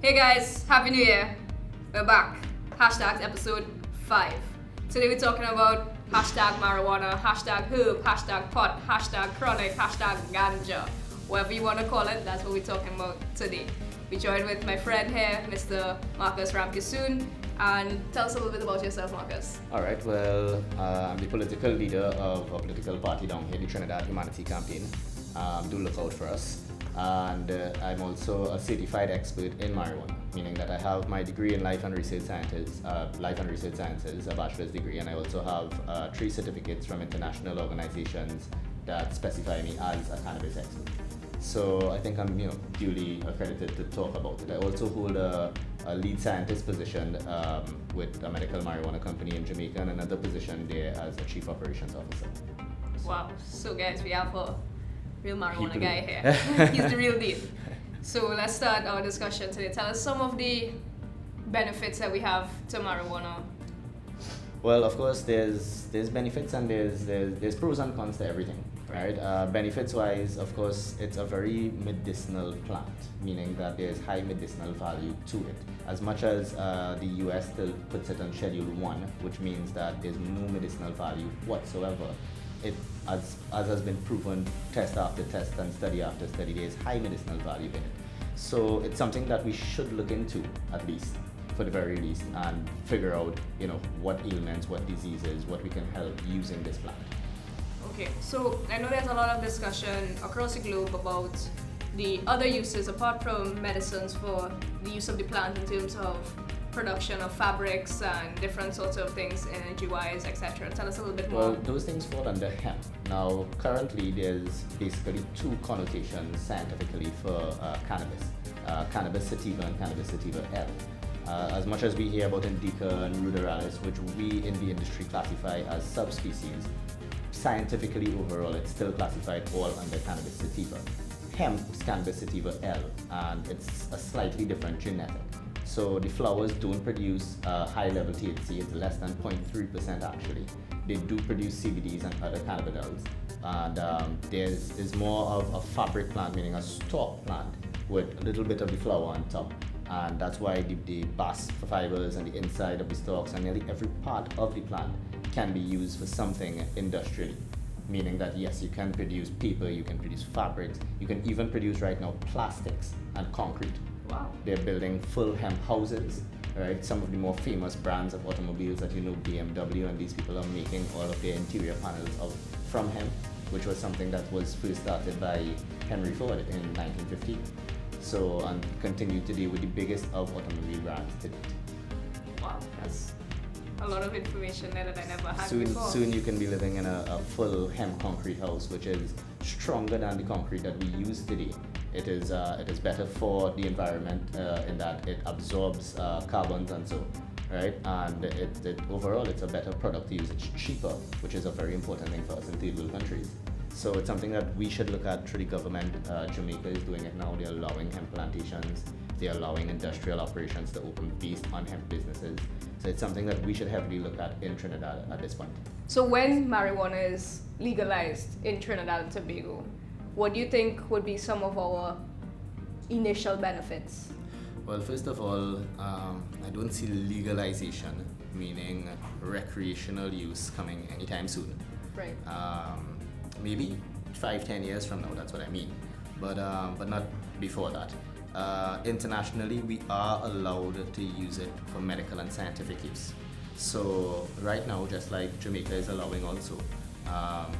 Hey guys, Happy New Year. We're back. Hashtags episode 5. Today we're talking about hashtag marijuana, hashtag herb, hashtag pot, hashtag chronic, hashtag ganja. Whatever you want to call it, that's what we're talking about today. We joined with my friend here, Mr. Marcus Ramkissoon. And tell us a little bit about yourself, Marcus. Alright, well, I'm the political leader of a political party down here, the Trinidad Humanity Campaign. Do look out for us. And I'm also a certified expert in marijuana, meaning that I have my degree in life and research sciences, a bachelor's degree, and I also have 3 certificates from international organizations that specify me as a cannabis expert. So I think I'm, duly accredited to talk about it. I also hold a lead scientist position with a medical marijuana company in Jamaica, and another position there as a chief operations officer. Wow. So guys, we have a real marijuana guy here. He's the real deal. So let's start our discussion today. Tell us some of the benefits that we have to marijuana. Well, of course, there's benefits and there's pros and cons to everything, right? Benefits-wise, of course, it's a very medicinal plant, meaning that there's high medicinal value to it. As much as the US still puts it on Schedule 1, which means that there's no medicinal value whatsoever, it, as has been proven test after test and study after study, there's high medicinal value in it. So it's something that we should look into, at least, for the very least, and figure out, what ailments, what diseases, what we can help using this plant. Okay, so I know there's a lot of discussion across the globe about the other uses apart from medicines for the use of the plant in terms of production of fabrics and different sorts of things, energy-wise, etc. Tell us a little bit more. Well, those things fall under hemp. Now, currently, there's basically 2 connotations scientifically for cannabis. Cannabis sativa and cannabis sativa L. As much as we hear about indica and ruderalis, which we in the industry classify as subspecies, scientifically overall, it's still classified all under cannabis sativa. Hemp is cannabis sativa L, and it's a slightly different genetic. So the flowers don't produce high-level THC, it's less than 0.3% actually. They do produce CBDs and other cannabinoids. And there's more of a fabric plant, meaning a stalk plant, with a little bit of the flower on top. And that's why the bast fibers and the inside of the stalks and nearly every part of the plant can be used for something industrially. Meaning that yes, you can produce paper, you can produce fabrics, you can even produce right now plastics and concrete. Wow. They're building full hemp houses, right? Some of the more famous brands of automobiles that BMW, and these people are making all of their interior panels from hemp, which was something that was first started by Henry Ford in 1915. So, and continue today with the biggest of automobile brands today. Wow, that's a lot of information there that I never had before. Soon you can be living in a full hemp concrete house, which is stronger than the concrete that we use today. It is better for the environment in that it absorbs carbons and so, right? And it overall it's a better product to use. It's cheaper, which is a very important thing for us in third world countries. So it's something that we should look at through the government. Jamaica is doing it now. They're allowing hemp plantations. They're allowing industrial operations to open based on hemp businesses. So it's something that we should heavily look at in Trinidad at this point. So when marijuana is legalized in Trinidad and Tobago, what do you think would be some of our initial benefits? Well, first of all, I don't see legalization, meaning recreational use, coming anytime soon. Right. Maybe 5-10 years from now, that's what I mean. But not before that. Internationally, we are allowed to use it for medical and scientific use. So right now, just like Jamaica is allowing also,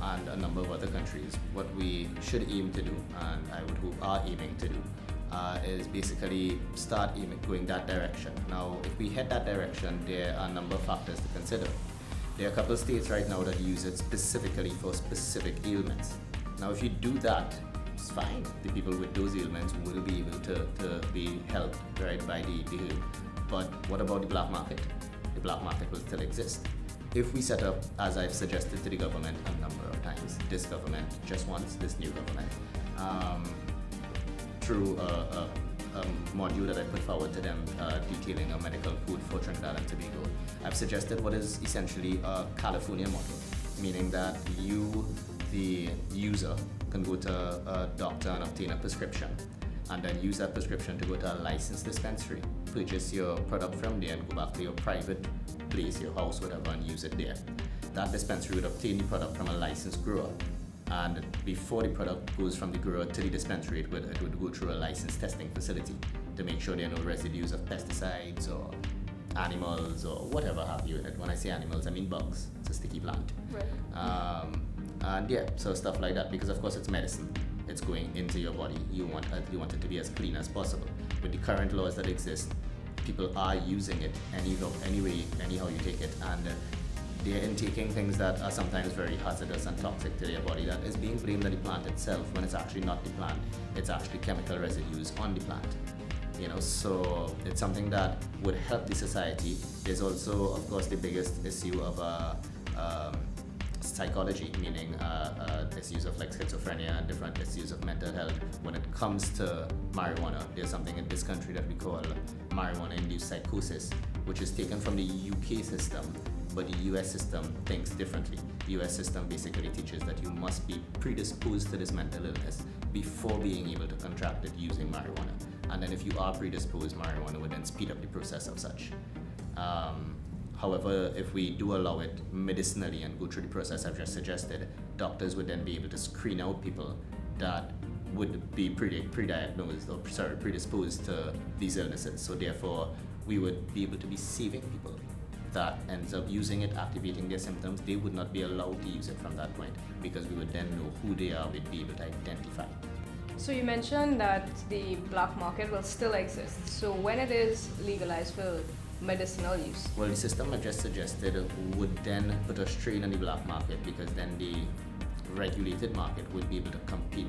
and a number of other countries, what we should aim to do, and I would hope are aiming to do, is basically start going that direction. Now, if we head that direction, there are a number of factors to consider. There are a couple of states right now that use it specifically for specific ailments. Now, if you do that, it's fine. The people with those ailments will be able to be helped, right, by the herb. But what about the black market? The black market will still exist. If we set up, as I've suggested to the government a number of times, this government, just once, this new government, through a module that I put forward to them detailing a medical code for Trinidad and Tobago, I've suggested what is essentially a California model, meaning that you, the user, can go to a doctor and obtain a prescription. and then use that prescription to go to a licensed dispensary, purchase your product from there and go back to your private place, your house, whatever, and use it there. That dispensary would obtain the product from a licensed grower, and before the product goes from the grower to the dispensary, it would go through a licensed testing facility to make sure there are no residues of pesticides or animals or whatever have you in it. When I say animals, I mean bugs. It's a sticky plant. Right. And yeah, so stuff like that, because of course it's medicine. It's going into your body. You want it to be as clean as possible. With the current laws that exist, people are using it anyhow you take it, and they're intaking things that are sometimes very hazardous and toxic to their body that is being blamed on the plant itself, when it's actually not the plant. It's actually chemical residues on the plant. So it's something that would help the society. There's also, of course, the biggest issue of psychology, meaning issues of like schizophrenia and different issues of mental health. When it comes to marijuana, there's something in this country that we call marijuana-induced psychosis, which is taken from the UK system, but the US system thinks differently. The US system basically teaches that you must be predisposed to this mental illness before being able to contract it using marijuana. And then if you are predisposed, marijuana would then speed up the process of such. However, if we do allow it medicinally and go through the process I've just suggested, doctors would then be able to screen out people that would be predisposed to these illnesses. So therefore, we would be able to be saving people that ends up using it, activating their symptoms. They would not be allowed to use it from that point, because we would then know who they are, we'd be able to identify. So you mentioned that the black market will still exist. So when it is legalized for medicinal use? Well, the system I just suggested would then put a strain on the black market, because then the regulated market would be able to compete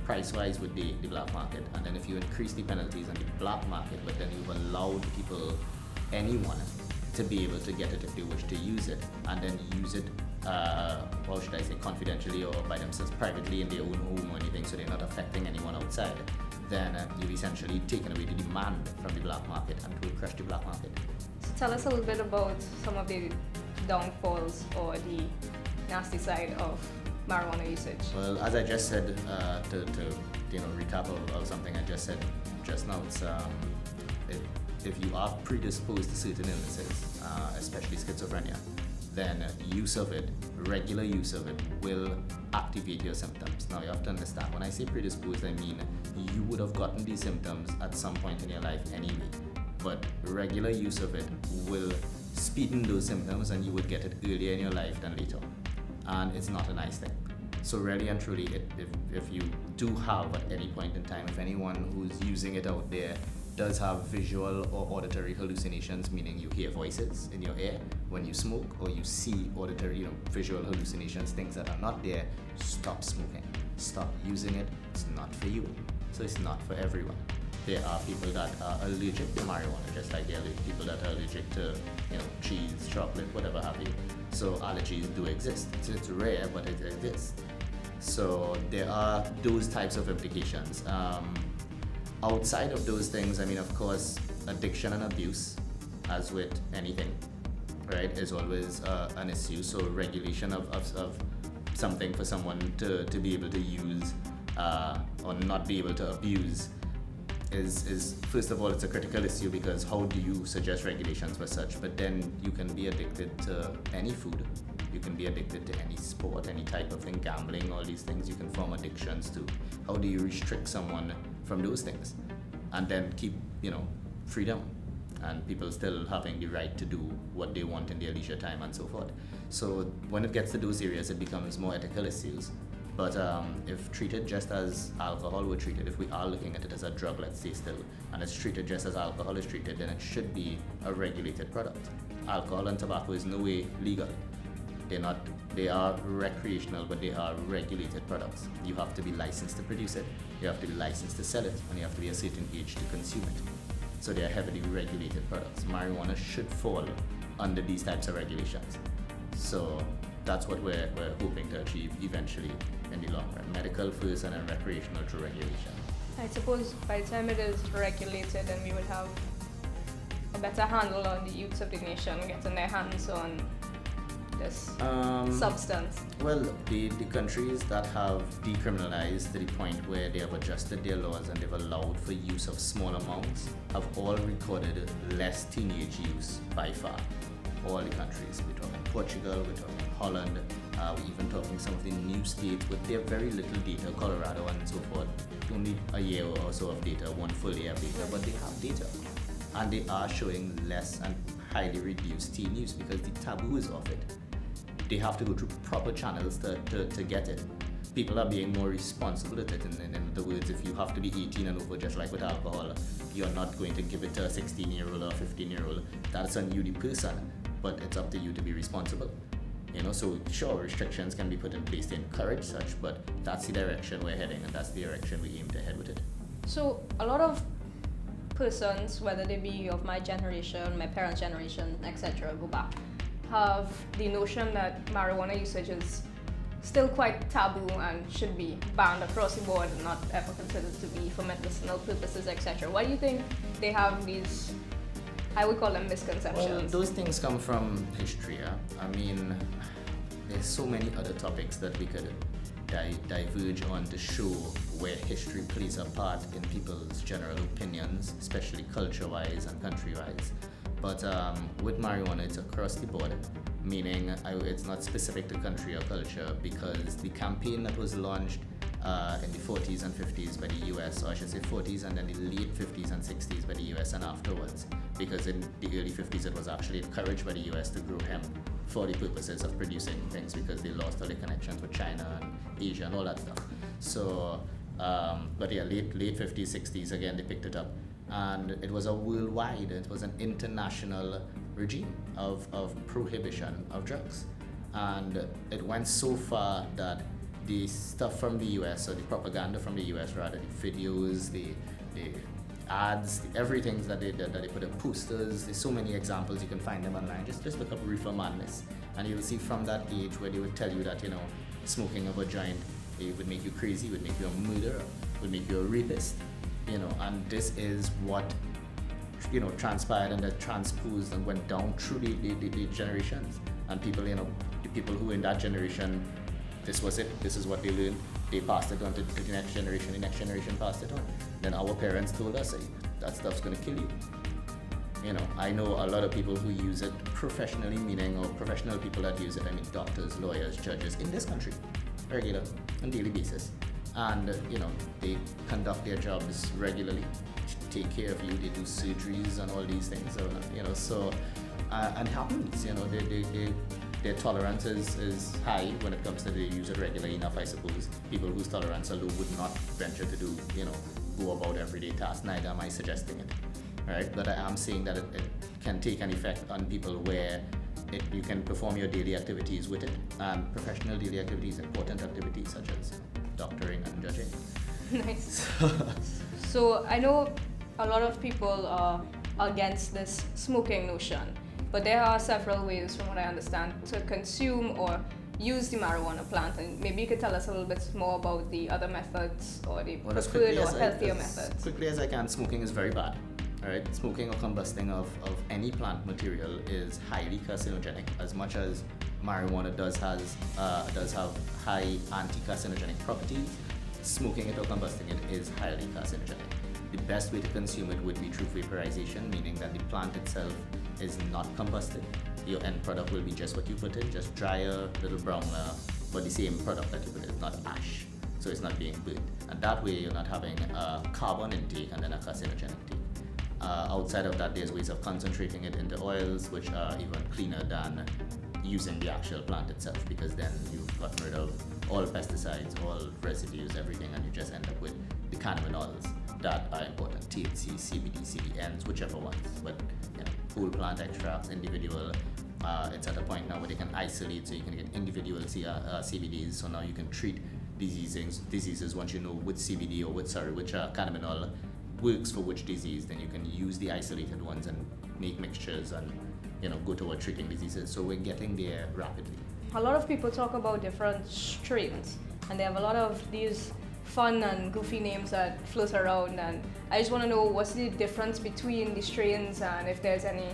price-wise with the black market. And then if you increase the penalties on the black market, but then you've allowed people, anyone, to be able to get it if they wish to use it, and then use it, or should I say confidentially or by themselves privately in their own home or anything, so they're not affecting anyone outside, then you've essentially taken away the demand from the black market, and it will crush the black market. So tell us a little bit about some of the downfalls or the nasty side of marijuana usage. Well, as I just said, to recap of something I just said just now, it's if you are predisposed to certain illnesses, especially schizophrenia, then use of it, regular use of it, will activate your symptoms. Now you have to understand, when I say predisposed, I mean you would have gotten these symptoms at some point in your life anyway, but regular use of it will speeden those symptoms, and you would get it earlier in your life than later. And it's not a nice thing. So really and truly, if you do have at any point in time, if anyone who's using it out there does have visual or auditory hallucinations, meaning you hear voices in your ear when you smoke, or you see auditory, visual hallucinations, things that are not there, stop smoking. Stop using it. It's not for you. So it's not for everyone. There are people that are allergic to marijuana, just like there are people that are allergic to, cheese, chocolate, whatever have you. So allergies do exist. It's rare, but it exists. So there are those types of implications. Outside of those things, of course, addiction and abuse, as with anything, right, is always an issue. So regulation of something for someone to be able to use or not be able to abuse is first of all, it's a critical issue, because how do you suggest regulations for such? But then you can be addicted to any food. You can be addicted to any sport, any type of thing, gambling, all these things. You can form addictions to. How do you restrict someone from those things? And then keep, freedom, and people still having the right to do what they want in their leisure time and so forth. So when it gets to those areas, it becomes more ethical issues. But if treated just as alcohol were treated, if we are looking at it as a drug, let's say still, and it's treated just as alcohol is treated, then it should be a regulated product. Alcohol and tobacco is no way legal. They are recreational, but they are regulated products. You have to be licensed to produce it, you have to be licensed to sell it, and you have to be a certain age to consume it. So they are heavily regulated products. Marijuana should fall under these types of regulations. So that's what we're hoping to achieve eventually in the long run. Medical first, and then recreational through regulation. I suppose by the time it is regulated, then we would have a better handle on the youths of the nation getting their hands on this substance? Well, the countries that have decriminalized to the point where they have adjusted their laws and they've allowed for use of small amounts have all recorded less teenage use by far. All the countries. We're talking Portugal, we're talking Holland, we're even talking some of the new states with their very little data, Colorado and so forth. Only a year or so of data, one full year of data, but they have data. And they are showing less and highly reduced teen use because the taboo is off it. They have to go through proper channels to get it. People are being more responsible with it. In other words, if you have to be 18 and over, just like with alcohol, you're not going to give it to a 16-year-old or a 15-year-old. That's on you, the person, but it's up to you to be responsible. So sure, restrictions can be put in place to encourage such, but that's the direction we're heading, and that's the direction we aim to head with it. So a lot of persons, whether they be of my generation, my parents' generation, etc., go back, have the notion that marijuana usage is still quite taboo and should be banned across the board and not ever considered to be for medicinal purposes, etc. Why do you think they have these, I would call them misconceptions? Well, those things come from history. I mean, there's so many other topics that we could diverge on to show where history plays a part in people's general opinions, especially culture-wise and country-wise. But with marijuana, it's across the board, meaning it's not specific to country or culture, because the campaign that was launched in the 40s and 50s by the US, or I should say 40s and then the late 50s and 60s by the US and afterwards, because in the early 50s it was actually encouraged by the US to grow hemp for the purposes of producing things because they lost all their connections with China and Asia and all that stuff. So, but yeah, late 50s, 60s, again, they picked it up. And it was a worldwide, it was an international regime of prohibition of drugs. And it went so far that the stuff from the US, or the propaganda from the US rather, the videos, the ads, everything that they put up, posters, there's so many examples, you can find them online. Just look up Reefer Madness, and you'll see from that age where they would tell you that, smoking of a joint, it would make you crazy, would make you a murderer, would make you a rapist, and this is what, transpired and that transposed and went down through the generations. And people, the people who in that generation, this was it, this is what they learned, they passed it on to the next generation passed it on. Then our parents told us, hey, that stuff's gonna kill you. I know a lot of people who use it professionally, meaning, or professional people that use it, I mean doctors, lawyers, judges in this country, regular, on daily basis. And, they conduct their jobs regularly, take care of you, they do surgeries and all these things, so, and it happens, their tolerance is high when it comes to the use it regularly enough, I suppose. People whose tolerance are low would not venture to do, go about everyday tasks, neither am I suggesting it, right? But I am saying that it can take an effect on people where you can perform your daily activities with it, and professional daily activities, important activities such as doctoring and judging. Nice. So I know a lot of people are against this smoking notion, but there are several ways, from what I understand, to consume or use the marijuana plant, and maybe you could tell us a little bit more about the other methods or the preferred or healthier methods. Quickly as I can, smoking is very bad. Alright, smoking or combusting of any plant material is highly carcinogenic. As much as marijuana does have high anti-carcinogenic properties, smoking it or combusting it is highly carcinogenic. The best way to consume it would be through vaporization, meaning that the plant itself is not combusted. Your end product will be just what you put in, just drier, little browner, but the same product that you put in, not ash. So it's not being burnt. And that way you're not having a carbon intake and then a carcinogenic intake. Outside of that, there's ways of concentrating it into oils, which are even cleaner than using the actual plant itself, because then you've gotten rid of all pesticides, all residues, everything, and you just end up with the cannabinoids that are important: THC, CBD, CBNs, whichever ones. But whole plant extracts, individual. It's at a point now where they can isolate, so you can get individual CBDs. So now you can treat diseases once you know which CBD or which cannabinol works for which disease. Then you can use the isolated ones and make mixtures and go toward treating diseases. So we're getting there rapidly. A lot of people talk about different strains, and they have a lot of these fun and goofy names that float around, and I just want to know what's the difference between the strains and if there's any.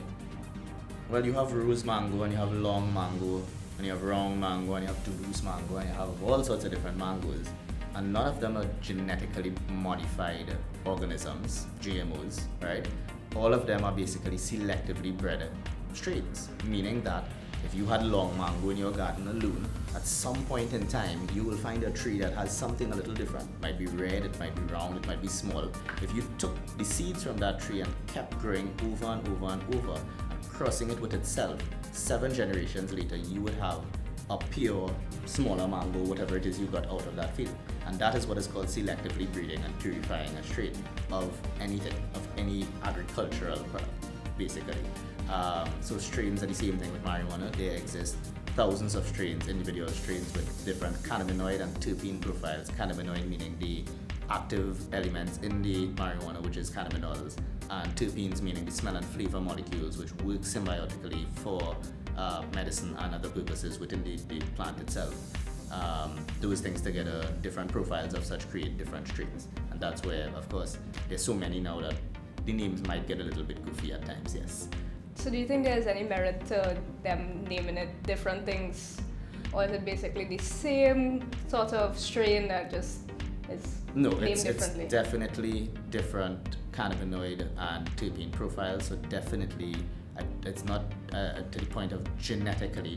Well, you have rose mango and you have long mango. and you have wrong mango, and you have Toulouse mango, and you have all sorts of different mangoes. And none of them are genetically modified organisms, GMOs, right? All of them are basically selectively bred strains, meaning that if you had long mango in your garden alone, at some point in time, you will find a tree that has something a little different. It might be red, it might be round, it might be small. If you took the seeds from that tree and kept growing over and over and over, and crossing it with itself, 7 generations later, you would have a pure, smaller mango, whatever it is you got out of that field. And that is what is called selectively breeding and purifying a strain of anything, of any agricultural product, basically. So strains are the same thing with marijuana. There exist thousands of strains, individual strains with different cannabinoid and terpene profiles. Cannabinoid meaning the active elements in the marijuana, which is cannabinoids, and terpenes meaning the smell and flavor molecules, which work symbiotically for medicine and other purposes within the plant itself. Those things together, different profiles of such create different strains. And that's where, of course, there's so many now that the names might get a little bit goofy at times, yes. So do you think there's any merit to them naming it different things? Or is it basically the same sort of strain that just is named differently? It's definitely different cannabinoid and terpene profiles, so definitely it's not to the point of genetically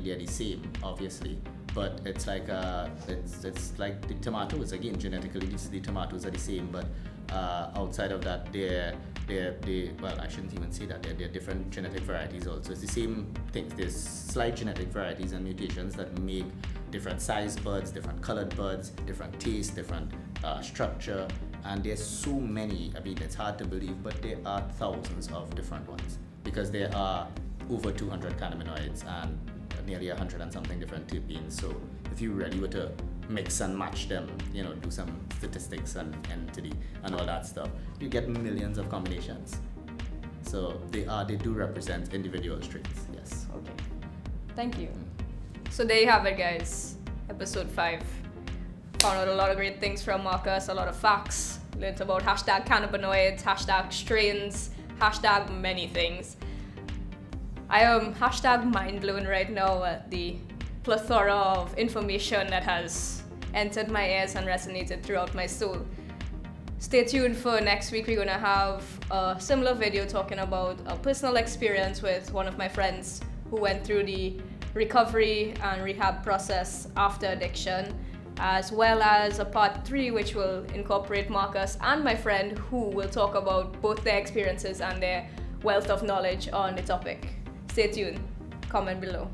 they're the same, obviously, but it's like it's like the tomatoes. Again, genetically the tomatoes are the same, but outside of that they're well, I shouldn't even say that, they're different genetic varieties also. It's the same things. There's slight genetic varieties and mutations that make different size buds, different colored buds, different taste, different structure, and there's so many. I mean, it's hard to believe, but there are thousands of different ones, because there are over 200 cannabinoids and nearly 100 and something different terpenes. So if you really were to mix and match them, do some statistics and entity and all that stuff, you get millions of combinations. So they do represent individual strains, yes. Okay, thank you. So there you have it, guys. Episode 5. Found out a lot of great things from Marcus, a lot of facts. Learned about hashtag cannabinoids, hashtag strains, hashtag many things. I am hashtag mind blown right now at the plethora of information that has entered my ears and resonated throughout my soul. Stay tuned for next week. We're going to have a similar video talking about a personal experience with one of my friends who went through the recovery and rehab process after addiction, as well as a part 3 which will incorporate Marcus and my friend, who will talk about both their experiences and their wealth of knowledge on the topic. Stay tuned. Comment below.